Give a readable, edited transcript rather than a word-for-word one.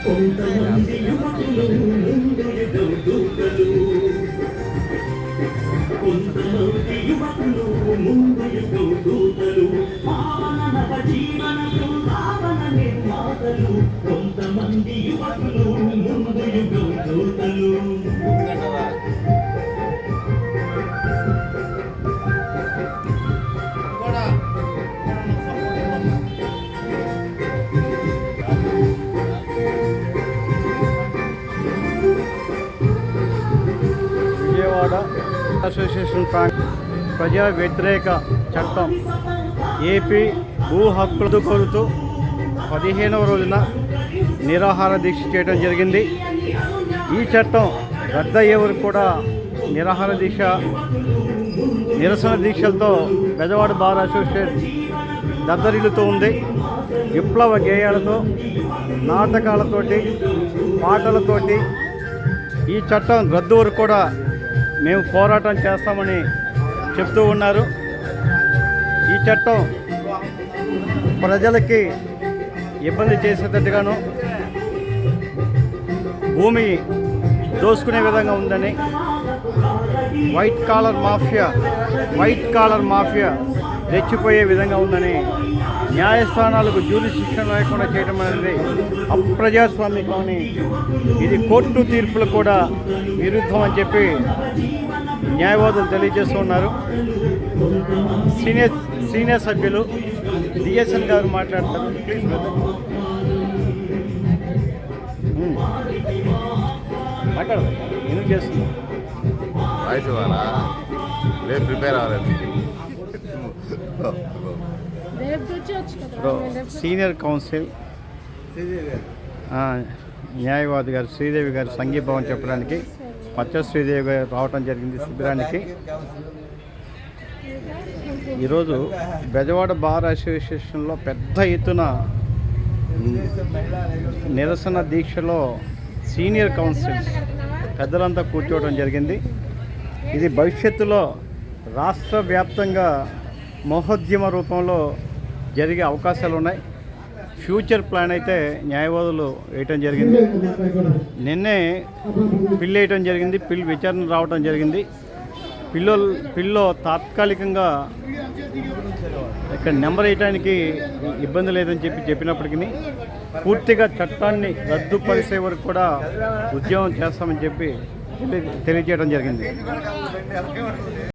కొంతమంది యువకులు ముందు దూతలు, కొంతమంది యువకులు ముందు దూతలు, పావన నవ జీవన బృందావన నిర్మాతలు. కొంతమంది యువకులు ముందు దూతలు. విజయవాడ అసోసియేషన్ ప్రజా వ్యతిరేక చట్టం ఏపీ భూ హక్కులు కోరుతూ 15వ రోజున నిరాహార దీక్ష చేయడం జరిగింది. ఈ చట్టం రద్దయ్యే వరకు కూడా నిరాహార దీక్ష నిరసన దీక్షలతో బెజవాడ బార్ అసోసియేషన్ దద్దరిల్లుతూ ఉంది. విప్లవ గేయాలతో, నాటకాలతోటి, పాటలతోటి ఈ చట్టం రద్దు వరకు కూడా మేము పోరాటం చేస్తామని చెప్తూ ఉన్నారు. ఈ చట్టం ప్రజలకి ఇబ్బంది చేసేటట్టుగాను, భూమి దోసుకునే విధంగా ఉందని, వైట్ కాలర్ మాఫియా రెచ్చిపోయే విధంగా ఉందని, న్యాయస్థానాలకు జ్యూరిడిక్షన్ లేకుండా చేయడం అనేది అప్రజాస్వామికమని, ఇది కోర్టు తీర్పులు కూడా విరుద్ధం అని చెప్పి న్యాయవాదులు తెలియజేస్తున్నారు. సీనియర్ సభ్యులు డిఎస్ఎన్ గారు మాట్లాడతారు. ప్లీజ్ మాట్లాడదు ఎందుకు చేస్తున్నారు? వాయిస్ ఇవ్వాలా? రేపు ప్రిపేర్ అవ్వాలి. సీనియర్ కౌన్సిల్ న్యాయవాది గారు శ్రీదేవి గారు సంఘీభావం చెప్పడానికి పచ్చ శ్రీదేవి గారు రావటం జరిగింది శిబిరానికి. ఈరోజు బెజవాడ బార్ అసోసియేషన్లో పెద్ద ఎత్తున నిరసన దీక్షలో సీనియర్ కౌన్సిల్స్ పెద్దలంతా కూర్చోవడం జరిగింది. ఇది భవిష్యత్తులో రాష్ట్ర వ్యాప్తంగా మహోద్యమ రూపంలో జరిగే అవకాశాలు ఉన్నాయి. ఫ్యూచర్ ప్లాన్ అయితే న్యాయవాదులు వేయటం జరిగింది. నిన్నే పిల్ వేయటం జరిగింది, పిల్ విచారణ రావటం జరిగింది. పిల్లో తాత్కాలికంగా ఇక్కడ నెంబర్ వేయడానికి ఇబ్బంది లేదని చెప్పినప్పటికీ పూర్తిగా చట్టాన్ని రద్దుపరిచే వరకు కూడా ఉద్యమం చేస్తామని చెప్పి తెలియజేయడం జరిగింది.